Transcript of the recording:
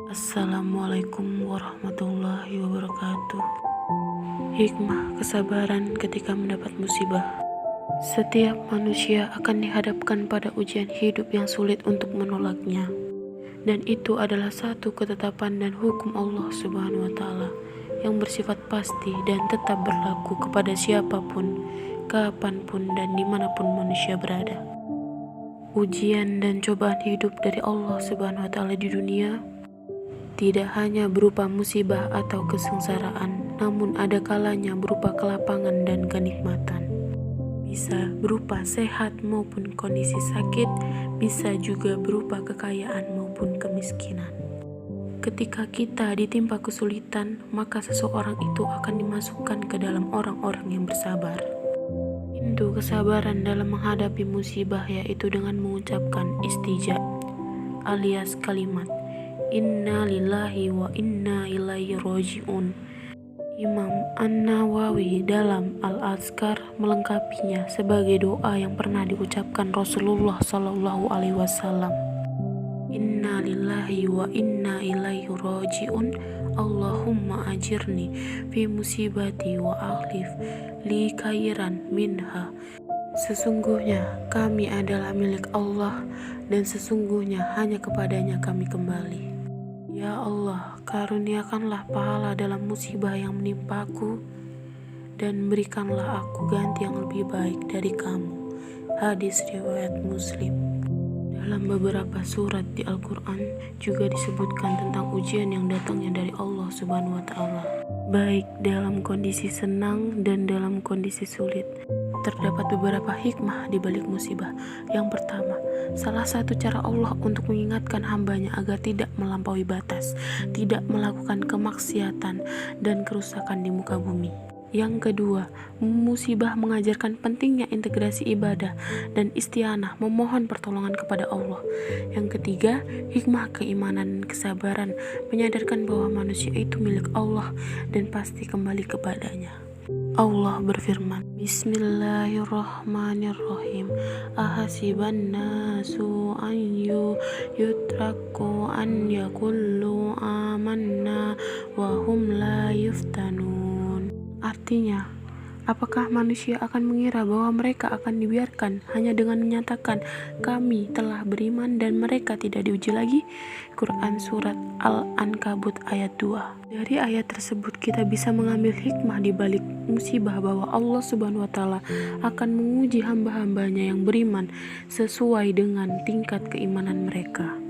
Assalamualaikum warahmatullahi wabarakatuh. Hikmah kesabaran ketika mendapat musibah. Setiap manusia akan dihadapkan pada ujian hidup yang sulit untuk menolaknya. Dan itu adalah satu ketetapan dan hukum Allah Subhanahu wa Ta'ala yang bersifat pasti dan tetap berlaku kepada siapapun, kapanpun, dan dimanapun manusia berada. Ujian dan cobaan hidup dari Allah Subhanahu wa Ta'ala di dunia tidak hanya berupa musibah atau kesengsaraan, namun ada kalanya berupa kelapangan dan kenikmatan. Bisa berupa sehat maupun kondisi sakit, bisa juga berupa kekayaan maupun kemiskinan. Ketika kita ditimpa kesulitan, maka seseorang itu akan dimasukkan ke dalam orang-orang yang bersabar. Pintu kesabaran dalam menghadapi musibah yaitu dengan mengucapkan istijab alias kalimat Inna lillahi wa inna ilaihi roji'un. Imam An-Nawawi dalam Al-Azkar melengkapinya sebagai doa yang pernah diucapkan Rasulullah Sallallahu Alaihi Wasallam. Inna lillahi wa inna ilaihi roji'un. Allahumma ajirni fi musibati wa akhlif li khairan minha. Sesungguhnya kami adalah milik Allah dan sesungguhnya hanya kepadanya kami kembali. Ya Allah, karuniakanlah pahala dalam musibah yang menimpaku dan berikanlah aku ganti yang lebih baik dari kamu. Hadis riwayat Muslim. Dalam beberapa surat di Al-Quran juga disebutkan tentang ujian yang datangnya dari Allah Subhanahu wa Ta'ala, baik dalam kondisi senang dan dalam kondisi sulit. Terdapat beberapa hikmah di balik musibah. Yang pertama, salah satu cara Allah untuk mengingatkan hambanya agar tidak melampaui batas, tidak melakukan kemaksiatan dan kerusakan di muka bumi. Yang kedua, musibah mengajarkan pentingnya integrasi ibadah dan isti'anah memohon pertolongan kepada Allah. Yang ketiga, hikmah keimanan dan kesabaran menyadarkan bahwa manusia itu milik Allah dan pasti kembali kepadanya. Allah berfirman, Bismillahirrahmanirrahim. Ahasiban nasu an yutraku an yaqullu amanna wa hum la yuftanun. Artinya, apakah manusia akan mengira bahwa mereka akan dibiarkan hanya dengan menyatakan kami telah beriman dan mereka tidak diuji lagi? Quran Surat Al-Ankabut ayat 2. Dari ayat tersebut kita bisa mengambil hikmah di balik musibah bahwa Allah Subhanahu wa Ta'ala akan menguji hamba-hambanya yang beriman sesuai dengan tingkat keimanan mereka.